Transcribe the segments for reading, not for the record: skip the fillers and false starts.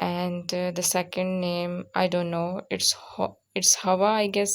and the second name I don't know, it's Hawa I guess,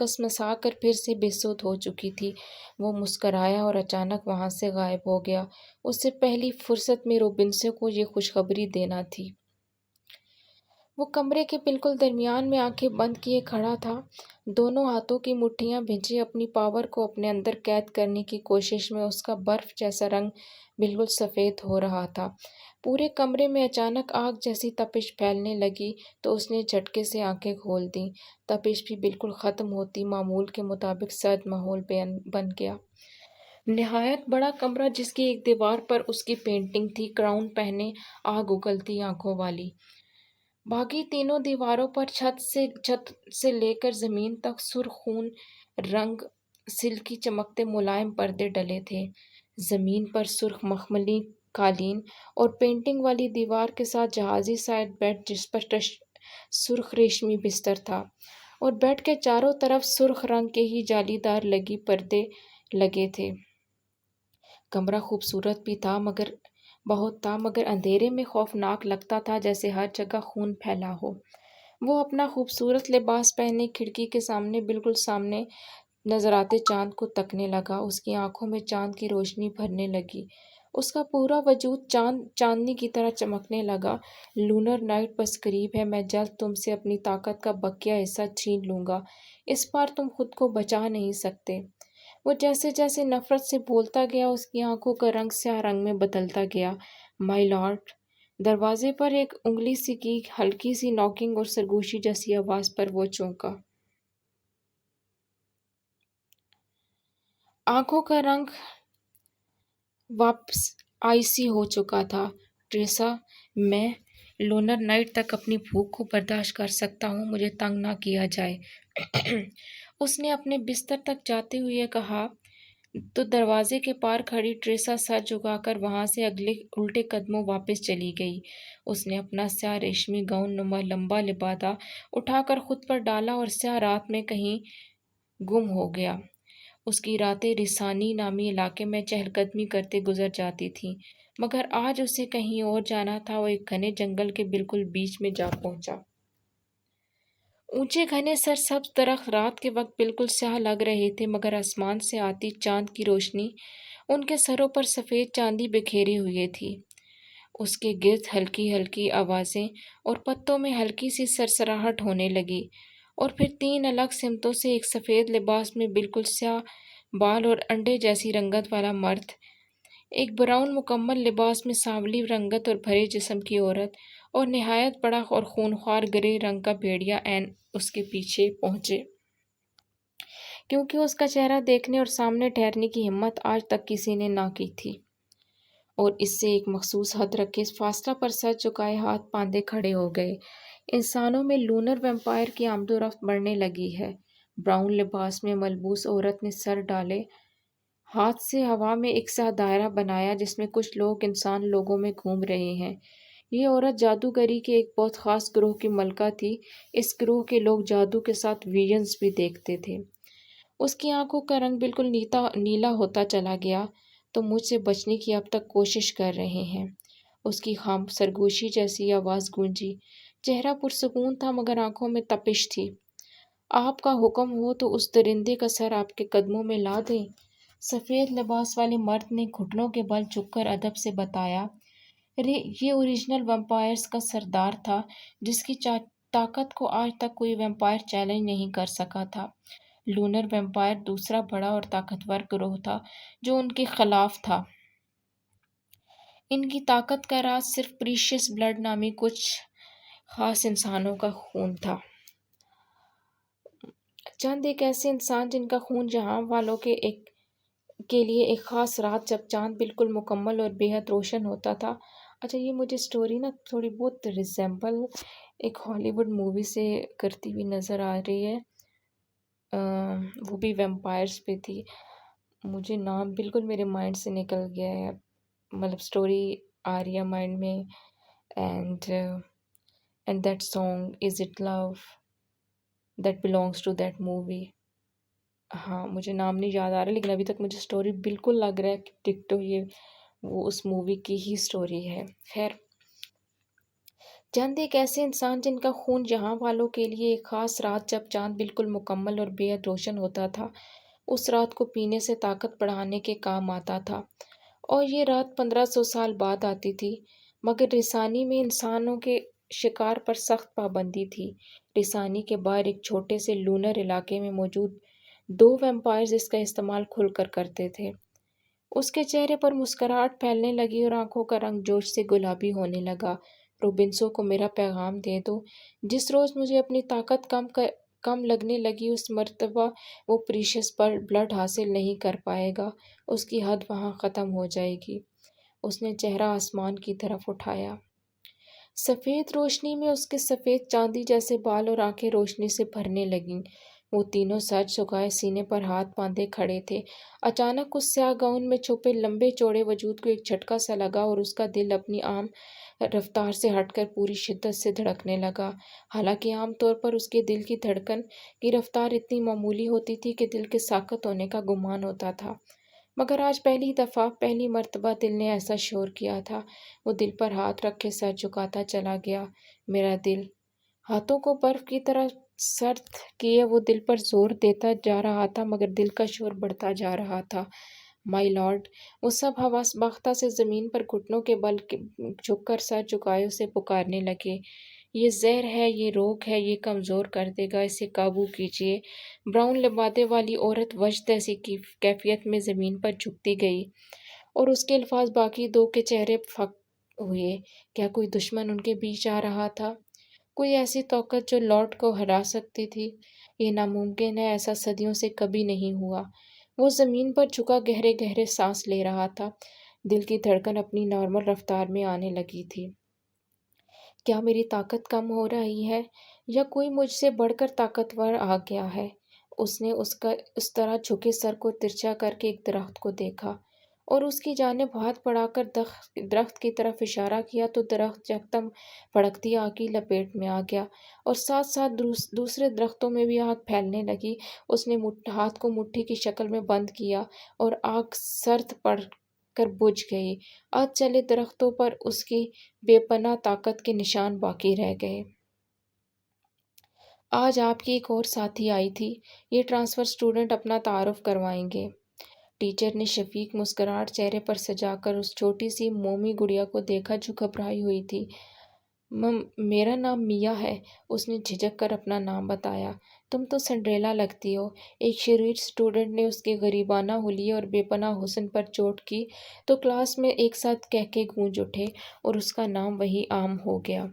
کسمسا کر پھر سے بے سود ہو چکی تھی۔ وہ مسکرایا اور اچانک وہاں سے غائب ہو گیا۔ اسے پہلی فرصت میں روبنسن کو یہ خوشخبری دینا تھی۔ وہ کمرے کے بالکل درمیان میں آنکھیں بند کیے کھڑا تھا، دونوں ہاتھوں کی مٹھیاں بھیجے اپنی پاور کو اپنے اندر قید کرنے کی کوشش میں۔ اس کا برف جیسا رنگ بالکل سفید ہو رہا تھا۔ پورے کمرے میں اچانک آگ جیسی تپش پھیلنے لگی تو اس نے جھٹکے سے آنکھیں کھول دیں۔ تپش بھی بالکل ختم ہوتی، معمول کے مطابق سرد ماحول بن گیا۔ نہایت بڑا کمرہ جس کی ایک دیوار پر اس کی پینٹنگ تھی، کراؤن پہنے، آگ اگلتی آنکھوں والی۔ باقی تینوں دیواروں پر چھت سے لے کر زمین تک سرخ خون رنگ سلکی چمکتے ملائم پردے ڈلے تھے۔ زمین پر سرخ مخملی قالین اور پینٹنگ والی دیوار کے ساتھ جہازی سائڈ بیڈ جس پر سرخ ریشمی بستر تھا، اور بیڈ کے چاروں طرف سرخ رنگ کے ہی جالی دار لگی پردے لگے تھے۔ کمرہ خوبصورت بھی تھا مگر اندھیرے میں خوفناک لگتا تھا، جیسے ہر جگہ خون پھیلا ہو۔ وہ اپنا خوبصورت لباس پہنے کھڑکی کے بالکل سامنے نظر آتے چاند کو تکنے لگا۔ اس کی آنکھوں میں چاند کی روشنی بھرنے لگی، اس کا پورا وجود چاندنی کی طرح چمکنے لگا۔ لونر نائٹ بس قریب ہے، میں جلد تم سے اپنی طاقت کا بقیہ حصہ چھین لوں گا، اس بار تم خود کو بچا نہیں سکتے۔ وہ جیسے جیسے نفرت سے بولتا گیا، اس کی آنکھوں کا رنگ سیاہ رنگ میں بدلتا گیا۔ مائی لارڈ! دروازے پر ایک انگلی سی کی ہلکی سی ناکنگ اور سرگوشی جیسی آواز پر وہ چونکا۔ آنکھوں کا رنگ واپس آئسی ہو چکا تھا۔ ٹریسا، میں لونر نائٹ تک اپنی بھوک کو برداشت کر سکتا ہوں، مجھے تنگ نہ کیا جائے۔ اس نے اپنے بستر تک جاتے ہوئے کہا تو دروازے کے پار کھڑی ٹریسا سر جھکا کر وہاں سے الٹے قدموں واپس چلی گئی۔ اس نے اپنا سیاہ ریشمی گاؤن نما لمبا لبادہ اٹھا کر خود پر ڈالا اور سیاہ رات میں کہیں گم ہو گیا۔ اس کی راتیں رسانی نامی علاقے میں چہل قدمی کرتے گزر جاتی تھیں، مگر آج اسے کہیں اور جانا تھا۔ وہ ایک گھنے جنگل کے بالکل بیچ میں جا پہنچا۔ اونچے گھنے سرسبز درخت رات کے وقت بالکل سیاہ لگ رہے تھے، مگر آسمان سے آتی چاند کی روشنی ان کے سروں پر سفید چاندی بکھیری ہوئی تھی۔ اس کے گرد ہلکی ہلکی آوازیں اور پتوں میں ہلکی سی سرسراہٹ ہونے لگی، اور پھر تین الگ سمتوں سے ایک سفید لباس میں بالکل سیاہ بال اور انڈے جیسی رنگت والا مرد، ایک براؤن مکمل لباس میں سانولی رنگت اور بھرے جسم کی عورت، اور نہایت بڑا اور خونخوار گرے رنگ کا بھیڑیا عین اس کے پیچھے پہنچے۔ کیونکہ اس کا چہرہ دیکھنے اور سامنے ٹھہرنے کی ہمت آج تک کسی نے نہ کی تھی، اور اس سے ایک مخصوص حد رکھے فاصلہ پر سر جھکائے ہاتھ باندھے کھڑے ہو گئے۔ انسانوں میں لونر ویمپائر کی آمد و رفت بڑھنے لگی ہے۔ براؤن لباس میں ملبوس عورت نے سر ڈالے ہاتھ سے ہوا میں ایک سا دائرہ بنایا جس میں کچھ لوگ انسان لوگوں میں گھوم رہے ہیں۔ یہ عورت جادوگری کے ایک بہت خاص گروہ کی ملکہ تھی۔ اس گروہ کے لوگ جادو کے ساتھ ویژنز بھی دیکھتے تھے۔ اس کی آنکھوں کا رنگ بالکل نیلا ہوتا چلا گیا۔ تو مجھ سے بچنے کی اب تک کوشش کر رہے ہیں؟ اس کی خام سرگوشی جیسی آواز گونجی۔ چہرہ پرسکون تھا مگر آنکھوں میں تپش تھی۔ آپ کا حکم ہو تو اس درندے کا سر آپ کے قدموں میں لا دیں؟ سفید لباس والے مرد نے گھٹنوں کے بل جھک کر ادب سے بتایا۔ یہ اوریجنل ویمپائرز کا سردار تھا، جس کی طاقت کو آج تک کوئی ویمپائر چیلنج نہیں کر سکا تھا۔ لونر ویمپائر دوسرا بڑا اور طاقتور گروہ تھا جو ان کے خلاف تھا۔ ان کی طاقت کا راز صرف پریشیس بلڈ نامی کچھ خاص انسانوں کا خون تھا۔ چند ایک ایسے انسان جن کا خون جہاں والوں کے لیے ایک خاص رات جب چاند بالکل مکمل اور بے حد روشن ہوتا تھا۔ اچھا، یہ مجھے سٹوری تھوڑی بہت ریزیمبل ایک ہالی ووڈ مووی سے کرتی ہوئی نظر آ رہی ہے، وہ بھی ویمپائرز پہ تھی۔ مجھے نام بالکل میرے مائنڈ سے نکل گیا ہے، مطلب سٹوری آ رہی ہے مائنڈ میں۔ And that song is it love that belongs to that movie. ہاں، مجھے نام نہیں یاد آ رہا، لیکن ابھی تک مجھے سٹوری بالکل لگ رہا ہے کہ ٹکٹو یہ وہ اس مووی کی ہی سٹوری ہے۔ خیر، چند ایک ایسے انسان جن کا خون جہاں والوں کے لیے ایک خاص رات جب چاند بالکل مکمل اور بے حد روشن ہوتا تھا اس رات کو پینے سے طاقت بڑھانے کے کام آتا تھا، اور یہ رات 1500 سال بعد آتی تھی۔ مگر رسانی میں انسانوں کے شکار پر سخت پابندی تھی۔ رسانی کے باہر ایک چھوٹے سے لونر علاقے میں موجود 2 ویمپائرز اس کا استعمال کھل کر کرتے تھے۔ اس کے چہرے پر مسکراہٹ پھیلنے لگی اور آنکھوں کا رنگ جوش سے گلابی ہونے لگا۔ روبنسو کو میرا پیغام دے دو۔ جس روز مجھے اپنی طاقت کم لگنے لگی اس مرتبہ وہ پریشس بلڈ حاصل نہیں کر پائے گا، اس کی حد وہاں ختم ہو جائے گی۔ اس نے چہرہ آسمان کی طرف اٹھایا۔ سفید روشنی میں اس کے سفید چاندی جیسے بال اور آنکھیں روشنی سے بھرنے لگیں۔ وہ تینوں سر جھکائے سینے پر ہاتھ باندھے کھڑے تھے۔ اچانک اس سیاہ گاؤن میں چھپے لمبے چوڑے وجود کو ایک جھٹکا سا لگا اور اس کا دل اپنی عام رفتار سے ہٹ کر پوری شدت سے دھڑکنے لگا۔ حالانکہ عام طور پر اس کے دل کی دھڑکن کی رفتار اتنی معمولی ہوتی تھی کہ دل کے ساکت ہونے کا گمان ہوتا تھا، مگر آج پہلی دفعہ، پہلی مرتبہ دل نے ایسا شور کیا تھا۔ وہ دل پر ہاتھ رکھ کے سر جھکاتا چلا گیا۔ میرا دل، ہاتھوں کو برف کی طرح سرد کیے وہ دل پر زور دیتا جا رہا تھا، مگر دل کا شور بڑھتا جا رہا تھا۔ مائی لارڈ، وہ سب حواس باختہ سے زمین پر گھٹنوں کے بل جھک کر سر جھکائے اسے پکارنے لگے۔ یہ زہر ہے، یہ روگ ہے، یہ کمزور کر دے گا، اسے قابو کیجیے۔ براؤن لبادے والی عورت وجد ایسی کیفیت میں زمین پر جھکتی گئی اور اس کے الفاظ باقی دو کے چہرے پھک ہوئے۔ کیا کوئی دشمن ان کے بیچ آ رہا تھا؟ کوئی ایسی طاقت جو لارڈ کو ہرا سکتی تھی؟ یہ ناممکن ہے، ایسا صدیوں سے کبھی نہیں ہوا۔ وہ زمین پر جھکا گہرے گہرے سانس لے رہا تھا۔ دل کی دھڑکن اپنی نارمل رفتار میں آنے لگی تھی۔ کیا میری طاقت کم ہو رہی ہے یا کوئی مجھ سے بڑھ کر طاقتور آ گیا ہے؟ اس نے اس طرح جھکے سر کو ترچھا کر کے ایک درخت کو دیکھا اور اس کی جانب ہاتھ بڑھا کر درخت کی طرف اشارہ کیا تو درخت یکدم بھڑکتی آگ کی لپیٹ میں آ گیا اور ساتھ ساتھ دوسرے درختوں میں بھی آگ پھیلنے لگی۔ اس نے ہاتھ کو مٹھی کی شکل میں بند کیا اور آگ سرد پڑ کر بجھ گئی۔ آج چلے درختوں پر اس کی بے پناہ طاقت کے نشان باقی رہ گئے۔ آج آپ کی ایک اور ساتھی آئی تھی، یہ ٹرانسفر اسٹوڈنٹ اپنا تعارف کروائیں گے۔ ٹیچر نے شفیق مسکراہٹ چہرے پر سجا کر اس چھوٹی سی مومی گڑیا کو دیکھا جو گھبرائی ہوئی تھی۔ میرا نام میا ہے، اس نے جھجک کر اپنا نام بتایا۔ تم تو سنڈریلا لگتی ہو۔ ایک شریر اسٹوڈنٹ نے اس کے غریبانہ حلیے اور بے پناہ حسن پر چوٹ کی تو کلاس میں ایک ساتھ کہکے گونج اٹھے اور اس کا نام وہی عام ہو گیا۔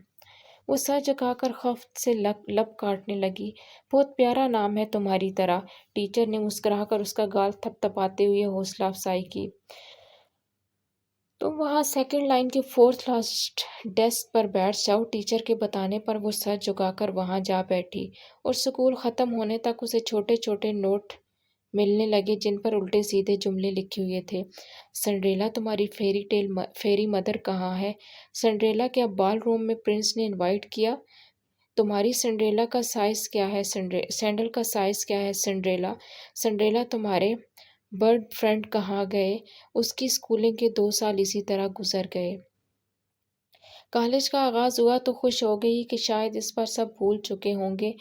وہ سر جھکا کر خفت سے لب کاٹنے لگی۔ بہت پیارا نام ہے تمہاری طرح۔ ٹیچر نے مسکرا کر اس کا گال تھپ تھپاتے ہوئے حوصلہ افزائی کی۔ تم وہاں سیکنڈ لائن کے فورتھ لاسٹ ڈیسک پر بیٹھ جاؤ۔ ٹیچر کے بتانے پر وہ سر جھکا کر وہاں جا بیٹھی اور سکول ختم ہونے تک اسے چھوٹے چھوٹے نوٹ ملنے لگے جن پر الٹے سیدھے جملے لکھے ہوئے تھے۔ سنڈریلا، تمہاری فیری مدر کہاں ہے؟ سنڈریلا، کیا بال روم میں پرنس نے انوائٹ کیا؟ تمہاری سنڈریلا کا سائز کیا ہے؟ سینڈل کا سائز کیا ہے؟ سنڈریلا، سنڈریلا، تمہارے برڈ فرینڈ کہاں گئے؟ اس کی اسکولنگ کے 2 سال اسی طرح گزر گئے۔ کالج کا آغاز ہوا تو خوش ہو گئی کہ شاید اس پر سب بھول چکے ہوں گے۔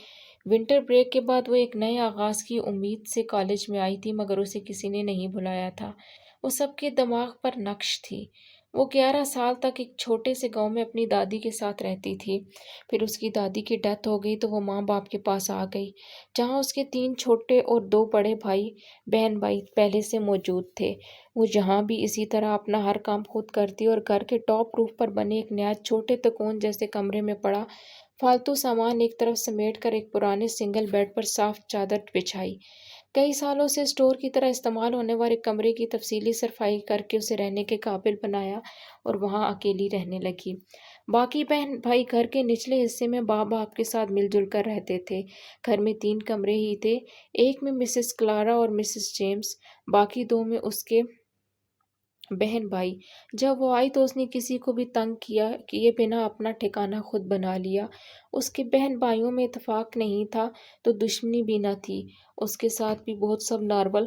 ونٹر بریک کے بعد وہ ایک نئے آغاز کی امید سے کالج میں آئی تھی، مگر اسے کسی نے نہیں بلایا تھا۔ وہ سب کے دماغ پر نقش تھی۔ وہ 11 سال تک ایک چھوٹے سے گاؤں میں اپنی دادی کے ساتھ رہتی تھی۔ پھر اس کی دادی کی ڈیتھ ہو گئی تو وہ ماں باپ کے پاس آ گئی، جہاں اس کے 3 چھوٹے اور 2 بڑے بہن بھائی پہلے سے موجود تھے۔ وہ یہاں بھی اسی طرح اپنا ہر کام خود کرتی اور گھر کے ٹاپ روف پر بنے ایک نہایت چھوٹے تکون جیسے کمرے میں پڑا فالتو سامان ایک طرف سمیٹ کر ایک پرانے سنگل بیڈ پر صاف چادر بچھائی۔ کئی سالوں سے اسٹور کی طرح استعمال ہونے والے کمرے کی تفصیلی صفائی کر کے اسے رہنے کے قابل بنایا اور وہاں اکیلی رہنے لگی۔ باقی بہن بھائی گھر کے نچلے حصے میں ماں باپ کے ساتھ مل جل کر رہتے تھے۔ گھر میں 3 کمرے ہی تھے، ایک میں مسز کلارا اور مسز جیمز، باقی 2 میں اس کے بہن بھائی۔ جب وہ آئی تو اس نے کسی کو بھی تنگ کیے بنا اپنا ٹھکانہ خود بنا لیا۔ اس کے بہن بھائیوں میں اتفاق نہیں تھا تو دشمنی بھی نہ تھی۔ اس کے ساتھ بھی بہت سب نارمل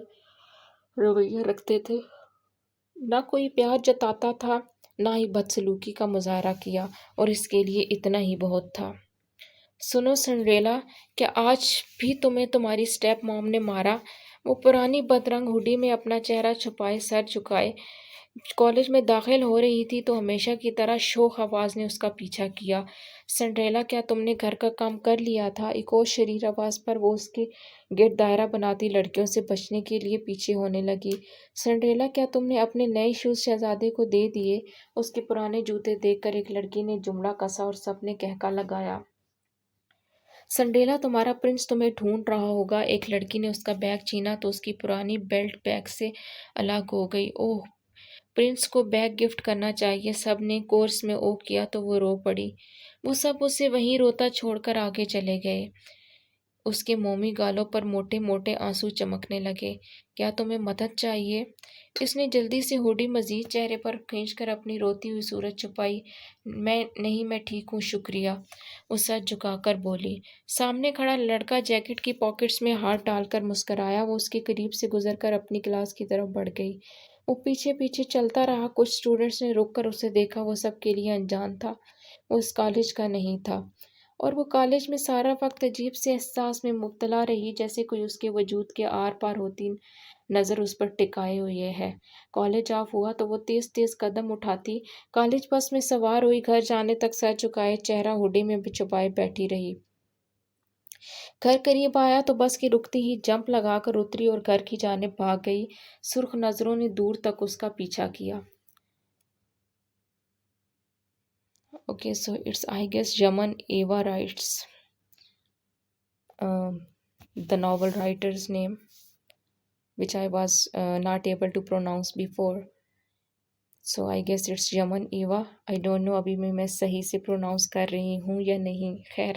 رویہ رکھتے تھے، نہ کوئی پیار جتاتا تھا نہ ہی بدسلوکی کا مظاہرہ کیا، اور اس کے لیے اتنا ہی بہت تھا۔ سنو سنڈریلا، کیا آج بھی تمہیں تمہاری اسٹیپ مام نے مارا؟ وہ پرانی بدرنگ ہوڈی میں اپنا چہرہ چھپائے سر جھکائے کالج میں داخل ہو رہی تھی تو ہمیشہ کی طرح شوخ آواز نے اس کا پیچھا کیا۔ سنڈریلا، کیا تم نے گھر کا کام کر لیا تھا؟ ایک اور شریر آواز پر وہ اس کے گرد دائرہ بناتی لڑکیوں سے بچنے کے لیے پیچھے ہونے لگی۔ سنڈریلا، کیا تم نے اپنے نئے شوز شہزادے کو دے دیے؟ اس کے پرانے جوتے دیکھ کر ایک لڑکی نے جملہ کسا اور سب نے کہکا لگایا۔ سنڈریلا، تمہارا پرنس تمہیں ڈھونڈ رہا ہوگا۔ ایک لڑکی نے اس کا بیگ چھینا تو اس کی پرانی بیلٹ بیگ سے الگ ہو گئی۔ اوہ، پرنس کو بیگ گفٹ کرنا چاہیے۔ سب نے کورس میں اوہ کیا تو وہ رو پڑی۔ وہ سب اسے وہیں روتا چھوڑ کر آگے چلے گئے۔ اس کے مومی گالوں پر موٹے موٹے آنسو چمکنے لگے۔ کیا تمہیں مدد چاہیے؟ اس نے جلدی سے ہوڈی مزید چہرے پر کھینچ کر اپنی روتی ہوئی صورت چھپائی۔ میں ٹھیک ہوں، شکریہ، وہ سر جھکا کر بولی۔ سامنے کھڑا لڑکا جیکٹ کی پاکٹس میں ہاتھ ڈال کر مسکرایا۔ وہ اس کے قریب سے گزر کر اپنی کلاس کی طرف بڑھ گئی۔ وہ پیچھے پیچھے چلتا رہا۔ کچھ اسٹوڈنٹس نے رک کر اسے دیکھا۔ وہ سب کے لیے انجان تھا۔ وہ اس کالج کا نہیں تھا، اور وہ کالج میں سارا وقت عجیب سے احساس میں مبتلا رہی، جیسے کوئی اس کے وجود کے آر پار ہوتی نظر اس پر ٹکائے ہوئے ہے۔ کالج آف ہوا تو وہ تیز تیز قدم اٹھاتی کالج بس میں سوار ہوئی۔ گھر جانے تک سر جھکائے چہرہ ہوڈی میں چھپائے بیٹھی رہی۔ گھر قریب آیا تو بس کے رکتے ہی جمپ لگا کر اتری اور گھر کی جانب بھاگ گئی۔ سرخ نظروں نے دور تک اس کا پیچھا کیا۔ Okay, so it's I guess Yaman Eva writes the novel writer's name, which I was not able to pronounce before. So I guess it's Yaman Eva. I don't know ابھی میں صحیح سے پروناؤنس کر رہی ہوں یا نہیں۔ خیر،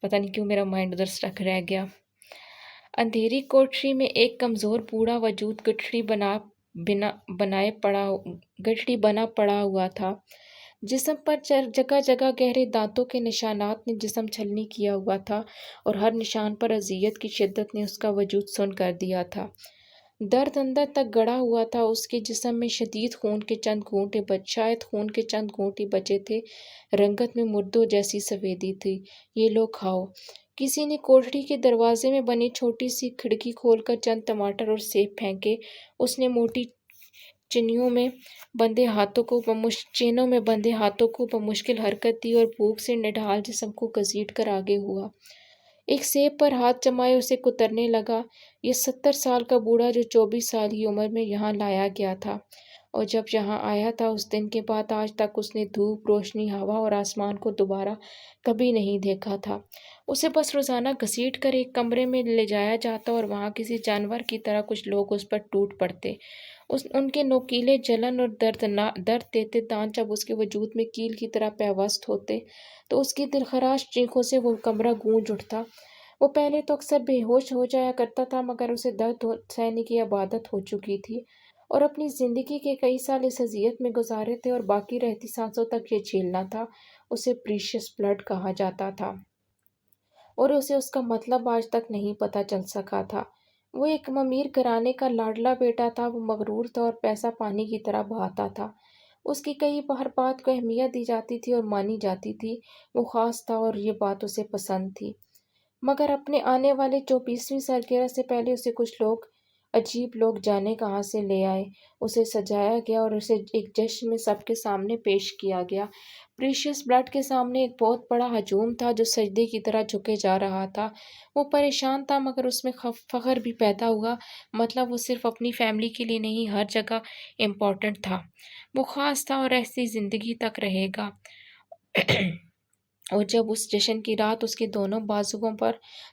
پتہ نہیں کیوں میرا مائنڈ ادھر سٹک رہ گیا۔ اندھیری کوٹری میں ایک کمزور بوڑھا وجود گٹھڑی بنا پڑا ہوا تھا۔ جسم پر جگہ جگہ گہرے دانتوں کے نشانات نے جسم چھلنی کیا ہوا تھا، اور ہر نشان پر اذیت کی شدت نے اس کا وجود سن کر دیا تھا۔ درد اندر تک گڑا ہوا تھا۔ اس کے جسم میں شدید خون کے چند گھونٹے شاید خون کے چند گھونٹے بچے تھے۔ رنگت میں مردوں جیسی سفیدی تھی۔ یہ لو، کھاؤ۔ کسی نے کوٹڑی کے دروازے میں بنی چھوٹی سی کھڑکی کھول کر چند ٹماٹر اور سیب پھینکے۔ اس نے موٹی چینوں میں بندھے ہاتھوں کو بمشکل حرکت دی اور بھوک سے نڈھال جسم کو گھسیٹ کر آگے ہوا۔ ایک سیب پر ہاتھ جمائے اسے کترنے لگا۔ یہ 70 سال کا بوڑھا جو 24 سال کی عمر میں یہاں لایا گیا تھا، اور جب یہاں آیا تھا اس دن کے بعد آج تک اس نے دھوپ، روشنی، ہوا اور آسمان کو دوبارہ کبھی نہیں دیکھا تھا۔ اسے بس روزانہ گھسیٹ کر ایک کمرے میں لے جایا جاتا اور وہاں کسی جانور کی طرح کچھ لوگ اس پر ٹوٹ پڑتے۔ ان کے نوکیلے، جلن اور درد دیتے دانت جب اس کے وجود میں کیل کی طرح پیوست ہوتے تو اس کی دلخراش چیخوں سے وہ کمرہ گونج اٹھتا۔ وہ پہلے تو اکثر بے ہوش ہو جایا کرتا تھا، مگر اسے درد سہنے کی عادت ہو چکی تھی، اور اپنی زندگی کے کئی سال اس اذیت میں گزارے تھے، اور باقی رہتی سانسوں تک یہ جھیلنا تھا۔ اسے پریشیس بلڈ کہا جاتا تھا، اور اسے اس کا مطلب آج تک نہیں پتہ چل سکا تھا۔ وہ ایک امیر گھرانے کا لاڈلا بیٹا تھا۔ وہ مغرور تھا اور پیسہ پانی کی طرح بہاتا تھا۔ اس کی ہر بات کو اہمیت دی جاتی تھی اور مانی جاتی تھی۔ وہ خاص تھا اور یہ بات اسے پسند تھی۔ مگر اپنے آنے والے 24ویں سالگرہ سے پہلے اسے کچھ عجیب لوگ جانے کہاں سے لے آئے۔ اسے سجایا گیا اور اسے ایک جشن میں سب کے سامنے پیش کیا گیا۔ پریشیس بلڈ کے سامنے ایک بہت بڑا ہجوم تھا جو سجدے کی طرح جھکے جا رہا تھا۔ وہ پریشان تھا، مگر اس میں فخر بھی پیدا ہوا۔ مطلب وہ صرف اپنی فیملی کے لیے نہیں، ہر جگہ امپورٹنٹ تھا۔ وہ خاص تھا اور ایسی زندگی تک رہے گا۔ اور جب اس جشن کی رات اس کے دونوں بازوؤں پر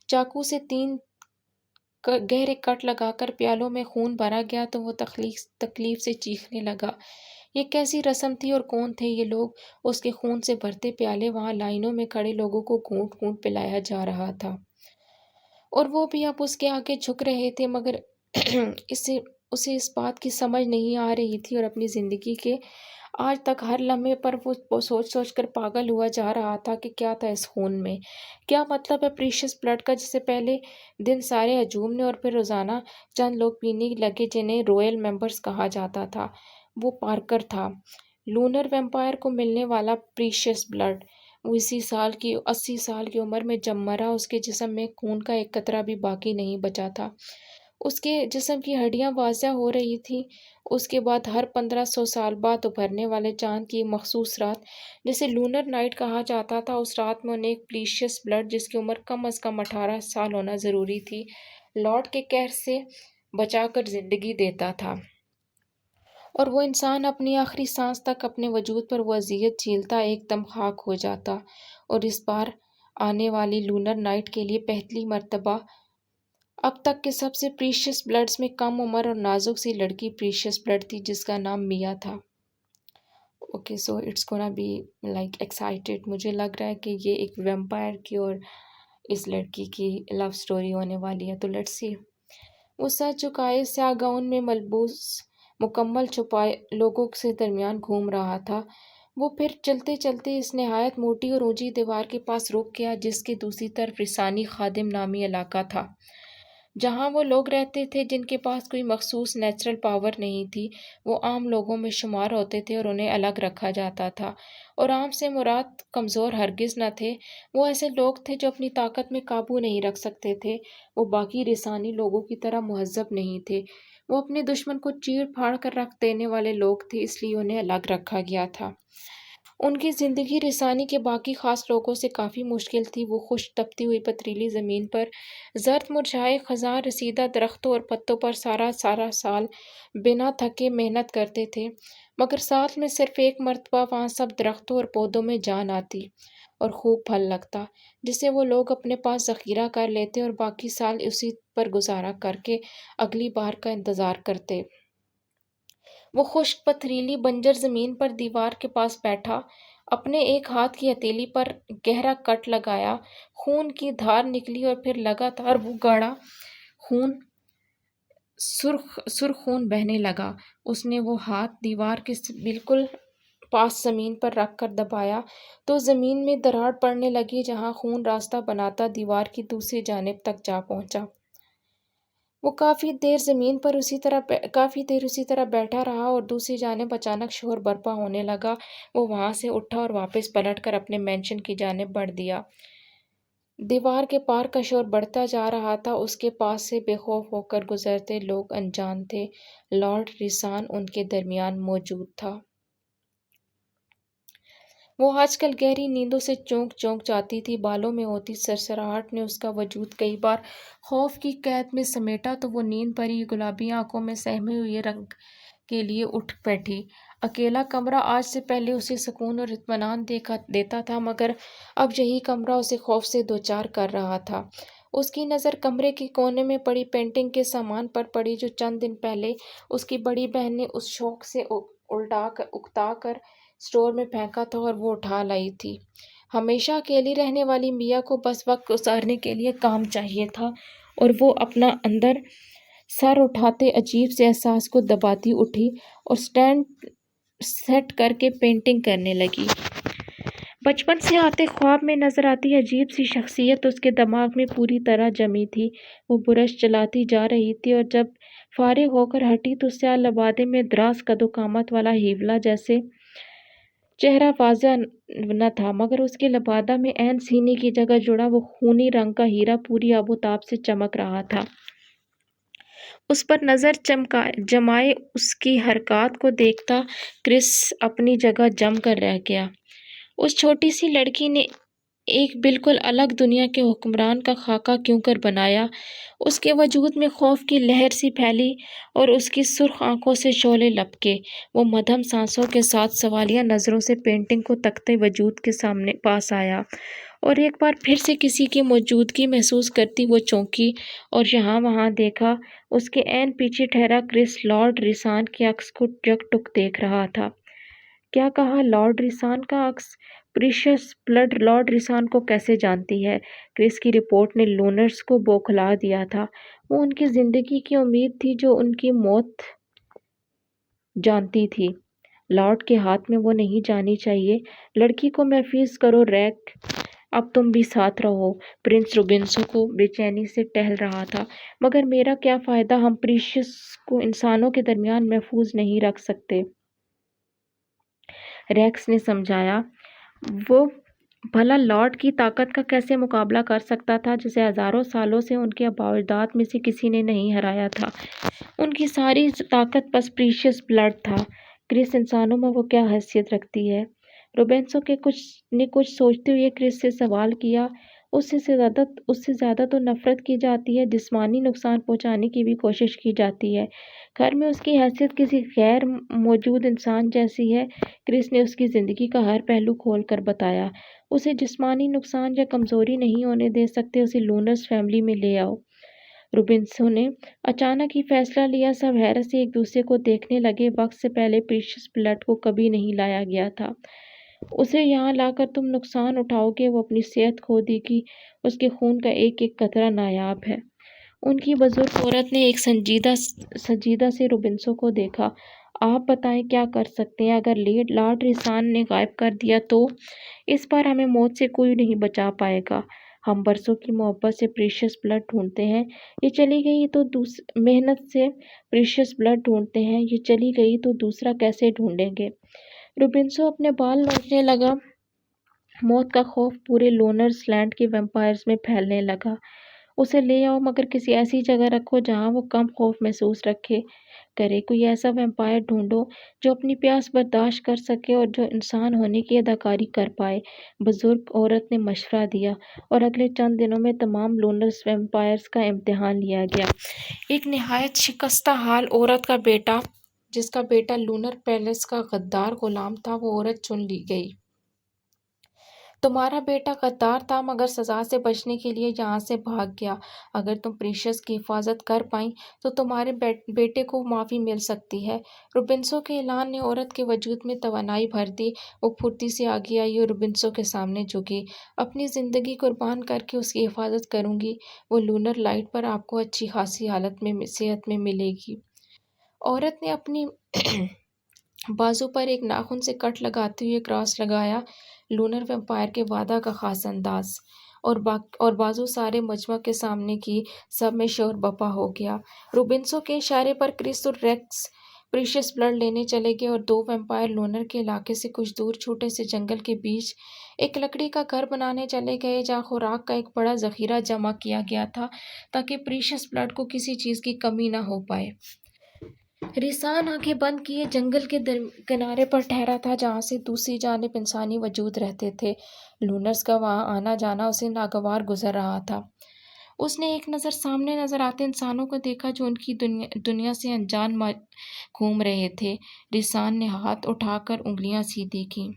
چاقو سے 3 گہرے کٹ لگا کر پیالوں میں خون بھرا گیا تو وہ تکلیف سے چیخنے لگا۔ یہ کیسی رسم تھی اور کون تھے یہ لوگ؟ اس کے خون سے بھرتے پیالے وہاں لائنوں میں کھڑے لوگوں کو گھونٹ گھونٹ پلایا جا رہا تھا، اور وہ بھی اب اس کے آگے جھک رہے تھے، مگر اسے اس بات کی سمجھ نہیں آ رہی تھی، اور اپنی زندگی کے آج تک ہر لمحے پر وہ سوچ کر پاگل ہوا جا رہا تھا کہ کیا تھا اس خون میں؟ کیا مطلب ہے پریشیس بلڈ کا، جسے پہلے دن سارے ہجوم نے اور پھر روزانہ چند لوگ پینے لگے جنہیں رویل ممبرز کہا جاتا تھا؟ وہ پارکر تھا، لونر ویمپائر کو ملنے والا پریشیس بلڈ، وہ 80 سال کی عمر میں جب مرا اس کے جسم میں خون کا ایک قطرہ بھی باقی نہیں بچا تھا۔ اس کے جسم کی ہڈیاں واضح ہو رہی تھیں۔ اس کے بعد ہر 1500 سال بعد ابھرنے والے چاند کی مخصوص رات، جسے لونر نائٹ کہا جاتا تھا، اس رات میں انہیں ایک پریشیس بلڈ جس کی عمر کم از کم 18 سال ہونا ضروری تھی، لارڈ کے قہر سے بچا کر زندگی دیتا تھا۔ اور وہ انسان اپنی آخری سانس تک اپنے وجود پر وہ اذیت جھیلتا، ایک دم خاک ہو جاتا۔ اور اس بار آنے والی لونر نائٹ کے لیے پہلی مرتبہ اب تک کے سب سے پریشیس بلڈز میں کم عمر اور نازک سی لڑکی پریشیس بلڈ تھی جس کا نام میا تھا۔ Okay so it's gonna be like excited, مجھے لگ رہا ہے کہ یہ ایک ویمپائر کی اور اس لڑکی کی لو سٹوری ہونے والی ہے، تو لیٹس سی۔ وہ سر جھکائے سیاہ گاؤن میں ملبوس مکمل چھپائے لوگوں سے درمیان گھوم رہا تھا۔ وہ پھر چلتے چلتے اس نہایت موٹی اور اونچی دیوار کے پاس رک گیا جس کے دوسری طرف رسانی خادم نامی علاقہ تھا، جہاں وہ لوگ رہتے تھے جن کے پاس کوئی مخصوص نیچرل پاور نہیں تھی۔ وہ عام لوگوں میں شمار ہوتے تھے اور انہیں الگ رکھا جاتا تھا، اور عام سے مراد کمزور ہرگز نہ تھے۔ وہ ایسے لوگ تھے جو اپنی طاقت میں قابو نہیں رکھ سکتے تھے۔ وہ باقی رسانی لوگوں کی طرح مہذب نہیں تھے، وہ اپنے دشمن کو چیڑ پھاڑ کر رکھ دینے والے لوگ تھے، اس لیے انہیں الگ رکھا گیا تھا۔ ان کی زندگی رسانی کے باقی خاص لوگوں سے کافی مشکل تھی۔ وہ خشک تپتی ہوئی پتھریلی زمین پر زرد مرجھائے خزاں رسیدہ درختوں اور پتوں پر سارا سال بنا تھکے محنت کرتے تھے، مگر سال میں صرف ایک مرتبہ وہاں سب درختوں اور پودوں میں جان آتی اور خوب پھل لگتا، جسے وہ لوگ اپنے پاس ذخیرہ کر لیتے اور باقی سال اسی پر گزارا کر کے اگلی بار کا انتظار کرتے۔ وہ خشک پتھریلی بنجر زمین پر دیوار کے پاس بیٹھا، اپنے ایک ہاتھ کی ہتھیلی پر گہرا کٹ لگایا، خون کی دھار نکلی اور پھر لگاتار وہ گاڑھا خون سرخ خون بہنے لگا۔ اس نے وہ ہاتھ دیوار کے بالکل پاس زمین پر رکھ کر دبایا تو زمین میں دراڑ پڑنے لگی، جہاں خون راستہ بناتا دیوار کی دوسری جانب تک جا پہنچا۔ وہ کافی دیر اسی طرح بیٹھا رہا اور دوسری جانب اچانک شور برپا ہونے لگا۔ وہ وہاں سے اٹھا اور واپس پلٹ کر اپنے مینشن کی جانب بڑھ دیا۔ دیوار کے پار کا شور بڑھتا جا رہا تھا، اس کے پاس سے بے خوف ہو کر گزرتے لوگ انجان تھے۔ لارڈ ریسان ان کے درمیان موجود تھا۔ وہ آج کل گہری نیندوں سے چونک چونک جاتی تھی، بالوں میں ہوتی سرسراہٹ نے اس کا وجود کئی بار خوف کی قید میں سمیٹا تو وہ نیند بھری گلابی آنکھوں میں سہمے ہوئے رنگ کے لیے اٹھ بیٹھی۔ اکیلا کمرہ آج سے پہلے اسے سکون اور اطمینان دیتا تھا، مگر اب یہی کمرہ اسے خوف سے دوچار کر رہا تھا۔ اس کی نظر کمرے کے کونے میں پڑی پینٹنگ کے سامان پر پڑی جو چند دن پہلے اس کی بڑی بہن نے اس شوق سے اکتا کر اسٹور میں پھینکا تھا اور وہ اٹھا لائی تھی۔ ہمیشہ اکیلی رہنے والی میا کو بس وقت گزارنے کے لیے کام چاہیے تھا، اور وہ اپنا اندر سر اٹھاتے عجیب سے احساس کو دباتی اٹھی اور اسٹینڈ سیٹ کر کے پینٹنگ کرنے لگی۔ بچپن سے آتے خواب میں نظر آتی عجیب سی شخصیت اس کے دماغ میں پوری طرح جمی تھی۔ وہ برش چلاتی جا رہی تھی اور جب فارغ ہو کر ہٹی تو سیاہ لبادے میں دراز قد و قامت والا ہیولا جیسے چہرہ واضح نہ تھا، مگر اس کے لبادہ میں عین سینے کی جگہ جڑا وہ خونی رنگ کا ہیرا پوری آب و تاب سے چمک رہا تھا۔ اس پر نظر جمائے اس کی حرکات کو دیکھتا کرس اپنی جگہ جم کر رہ گیا۔ اس چھوٹی سی لڑکی نے ایک بالکل الگ دنیا کے حکمران کا خاکہ کیوں کر بنایا؟ اس کے وجود میں خوف کی لہر سی پھیلی اور اس کی سرخ آنکھوں سے شعلے لپکے۔ وہ مدھم سانسوں کے ساتھ سوالیہ نظروں سے پینٹنگ کو تکتے وجود کے پاس آیا، اور ایک بار پھر سے کسی کی موجودگی محسوس کرتی وہ چونکی اور یہاں وہاں دیکھا۔ اس کے عین پیچھے ٹھہرا کرس لارڈ ریسان کے عکس کو یکٹک دیکھ رہا تھا۔ کیا کہا؟ لارڈ ریسان کا عکس؟ پریشیس بلڈ لارڈ ریسان کو کیسے جانتی ہے؟ کرس کی رپورٹ نے لونرز کو بوکھلا دیا تھا۔ وہ ان کی زندگی کی امید تھی جو ان کی موت جانتی تھی۔ لارڈ کے ہاتھ میں وہ نہیں جانی چاہیے۔ لڑکی کو محفوظ کرو ریک، اب تم بھی ساتھ رہو۔ پرنس روبنسون کو بے چینی سے ٹہل رہا تھا۔ مگر میرا کیا فائدہ؟ ہم پریشیس کو انسانوں کے درمیان محفوظ نہیں رکھ سکتے۔ ریکس نے سمجھایا۔ وہ بھلا لارڈ کی طاقت کا کیسے مقابلہ کر سکتا تھا جسے ہزاروں سالوں سے ان کے بااجداد میں سے کسی نے نہیں ہرایا تھا؟ ان کی ساری طاقت بس پریشیس بلڈ تھا۔ کرس انسانوں میں وہ کیا حیثیت رکھتی ہے؟ روبینسو نے کچھ سوچتے ہوئے کرس سے سوال کیا۔ اس سے زیادہ تو نفرت کی جاتی ہے، جسمانی نقصان پہنچانے کی بھی کوشش کی جاتی ہے۔ گھر میں اس کی حیثیت کسی غیر موجود انسان جیسی ہے۔ کرس نے اس کی زندگی کا ہر پہلو کھول کر بتایا۔ اسے جسمانی نقصان یا کمزوری نہیں ہونے دے سکتے، اسے لونرز فیملی میں لے آؤ۔ روبنسو نے اچانک ہی فیصلہ لیا۔ سب حیرت سے ایک دوسرے کو دیکھنے لگے۔ وقت سے پہلے پریشیس بلڈ کو کبھی نہیں لایا گیا تھا۔ اسے یہاں لا کر تم نقصان اٹھاؤ گے، وہ اپنی صحت کھو دے گی، اس کے خون کا ایک ایک قطرہ نایاب ہے۔ ان کی بزرگ عورت نے ایک سنجیدہ سے روبنسو کو دیکھا۔ آپ بتائیں کیا کر سکتے ہیں؟ اگر لارڈ ریسان نے غائب کر دیا تو اس بار ہمیں موت سے کوئی نہیں بچا پائے گا۔ ہم برسوں کی محبت سے پریشیس بلڈ ڈھونڈتے ہیں، یہ چلی گئی تو محنت سے پریشیس بلڈ ڈھونڈتے ہیں، یہ چلی گئی تو دوسرا کیسے ڈھونڈیں گے؟ روبنسو اپنے بال نوچنے لگا۔ موت کا خوف پورے لونرز لینڈ کے ویمپائرز میں پھیلنے لگا۔ اسے لے آؤ، مگر کسی ایسی جگہ رکھو جہاں وہ کم خوف محسوس کرے۔ کوئی ایسا ویمپائر ڈھونڈو جو اپنی پیاس برداشت کر سکے اور جو انسان ہونے کی اداکاری کر پائے، بزرگ عورت نے مشورہ دیا، اور اگلے چند دنوں میں تمام لونرز ویمپائرز کا امتحان لیا گیا۔ ایک نہایت شکستہ حال عورت کا بیٹا، جس کا بیٹا لونر پیلس کا غدار غلام تھا، وہ عورت چن لی گئی۔ تمہارا بیٹا غدار تھا، مگر سزا سے بچنے کے لیے یہاں سے بھاگ گیا۔ اگر تم پریشیس کی حفاظت کر پائیں تو تمہارے بیٹے کو معافی مل سکتی ہے۔ روبنسو کے اعلان نے عورت کے وجود میں توانائی بھر دی۔ وہ پھرتی سے آگے آئی اور روبنسو کے سامنے جھکی۔ اپنی زندگی قربان کر کے اس کی حفاظت کروں گی۔ وہ لونر لائٹ پر آپ کو اچھی خاصی صحت میں ملے گی۔ عورت نے اپنی بازو پر ایک ناخن سے کٹ لگاتے ہوئے کراس لگایا۔ لونر ویمپائر کے وعدہ کا خاص انداز اور بازو سارے مجمع کے سامنے کی سب میں شور بپا ہو گیا۔ روبنسو کے اشارے پر کرس اور ریکس پریشیس بلڈ لینے چلے گئے اور دو ویمپائر لونر کے علاقے سے کچھ دور چھوٹے سے جنگل کے بیچ ایک لکڑی کا گھر بنانے چلے گئے، جہاں خوراک کا ایک بڑا ذخیرہ جمع کیا گیا تھا تاکہ پریشیس بلڈ کو کسی چیز کی کمی نہ ہو پائے۔ ریسان آنکھیں بند کیے جنگل کے کنارے پر ٹھہرا تھا، جہاں سے دوسری جانب انسانی وجود رہتے تھے۔ لونرز کا وہاں آنا جانا اسے ناگوار گزر رہا تھا۔ اس نے ایک نظر سامنے نظر آتے انسانوں کو دیکھا جو ان کی دنیا سے انجان گھوم رہے تھے۔ ریسان نے ہاتھ اٹھا کر انگلیاں سیدھی کیں۔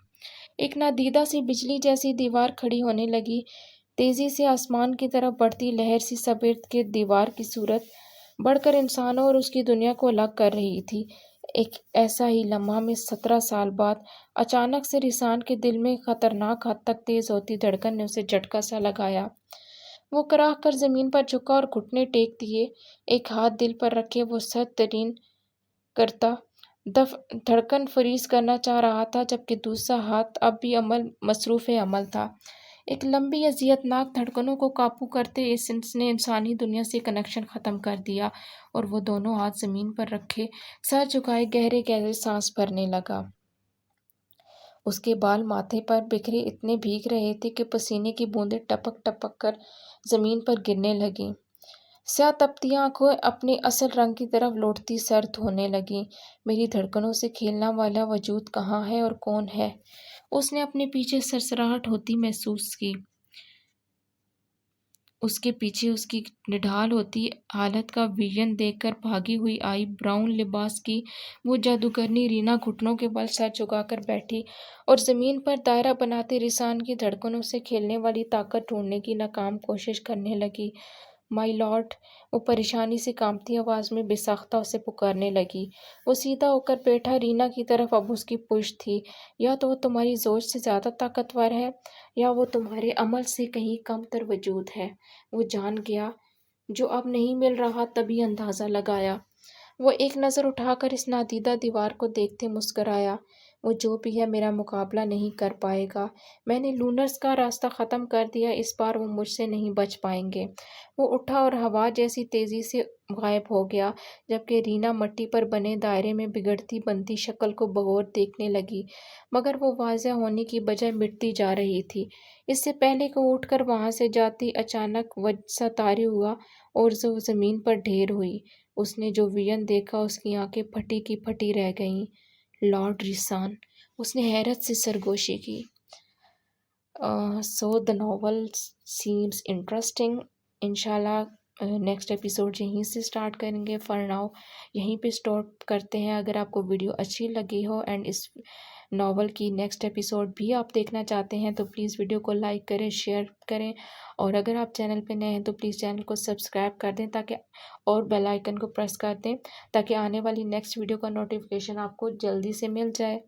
ایک نادیدہ سی بجلی جیسی دیوار کھڑی ہونے لگی، تیزی سے آسمان کی طرف بڑھتی لہر سی سب ارد گرد دیوار کی صورت بڑھ کر انسانوں اور اس کی دنیا کو الگ کر رہی تھی۔ ایک ایسا ہی لمحہ میں 17 سال بعد اچانک سے ریسان کے دل میں خطرناک حد تک تیز ہوتی دھڑکن نے اسے جھٹکا سا لگایا۔ وہ کراہ کر زمین پر جھکا اور گھٹنے ٹیک دیے، ایک ہاتھ دل پر رکھے وہ سخت ترین کرتا دھڑکن فریز کرنا چاہ رہا تھا، جبکہ دوسرا ہاتھ اب بھی مصروف عمل تھا۔ ایک لمبی اذیت ناک دھڑکنوں کو قابو کرتے اس نے انسانی دنیا سے کنیکشن ختم کر دیا، اور وہ دونوں ہاتھ زمین پر رکھے سر جھکائے گہرے گہرے سانس بھرنے لگا۔ اس کے بال ماتھے پر بکھرے اتنے بھیگ رہے تھے کہ پسینے کی بوندیں ٹپک ٹپک کر زمین پر گرنے لگیں۔ سیاہ تپتی آنکھیں اپنے اصل رنگ کی طرف لوٹتی سر دھونے لگیں۔ میری دھڑکنوں سے کھیلنا والا وجود کہاں ہے اور کون ہے؟ اس نے اپنے پیچھے سرسراہٹ ہوتی محسوس کی۔ اس کے پیچھے اس کی نڈھال ہوتی حالت کا ویژن دیکھ کر بھاگی ہوئی آئی۔ براؤن لباس کی وہ جادوگرنی رینا گھٹنوں کے بل سر جھکا کر بیٹھی اور زمین پر دائرہ بناتے ریسان کی دھڑکنوں سے کھیلنے والی طاقت ڈھونڈنے کی ناکام کوشش کرنے لگی۔ مائی لارڈ، وہ پریشانی سے کانپتی آواز میں بے ساختہ اسے پکارنے لگی۔ وہ سیدھا ہو کر بیٹھا رینا کی طرف اب اس کی پشت تھی۔ یا تو وہ تمہاری زوج سے زیادہ طاقتور ہے، یا وہ تمہارے عمل سے کہیں کم تر وجود ہے۔ وہ جان گیا جو اب نہیں مل رہا، تبھی اندازہ لگایا۔ وہ ایک نظر اٹھا کر اس نادیدہ دیوار کو دیکھتے مسکرایا۔ وہ جو بھی ہے میرا مقابلہ نہیں کر پائے گا۔ میں نے لونرز کا راستہ ختم کر دیا، اس بار وہ مجھ سے نہیں بچ پائیں گے۔ وہ اٹھا اور ہوا جیسی تیزی سے غائب ہو گیا، جبکہ رینا مٹی پر بنے دائرے میں بگڑتی بنتی شکل کو بغور دیکھنے لگی، مگر وہ واضح ہونے کی بجائے مٹتی جا رہی تھی۔ اس سے پہلے کہ وہ اٹھ کر وہاں سے جاتی، اچانک وجہ طاری ہوا اور وہ زمین پر ڈھیر ہوئی۔ اس نے جو ویژن دیکھا، اس کی آنکھیں پھٹی کی پھٹی رہ گئیں۔ لارڈ ریسان! اس نے حیرت سے سرگوشی کی۔ سو the novel seems interesting. انشاءاللہ نیکسٹ ایپیسوڈ یہیں سے سٹارٹ کریں گے۔ فار ناؤ یہیں پہ اسٹاپ کرتے ہیں۔ اگر آپ کو ویڈیو اچھی لگی ہو اینڈ اس ناول کی نیکسٹ ایپیسوڈ بھی آپ دیکھنا چاہتے ہیں تو پلیز ویڈیو کو لائک کریں، شیئر کریں، اور اگر آپ چینل پہ نئے ہیں تو پلیز چینل کو سبسکرائب کر دیں تاکہ اور بیل آئیکن کو پریس کر دیں تاکہ آنے والی نیکسٹ ویڈیو کا نوٹیفیکیشن آپ کو جلدی سے مل جائے۔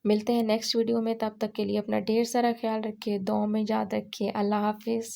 ملتے ہیں نیکسٹ ویڈیو میں، تب تک کے لیے اپنا ڈھیر سارا خیال رکھیے، دعاؤں میں یاد رکھیے۔ اللہ حافظ۔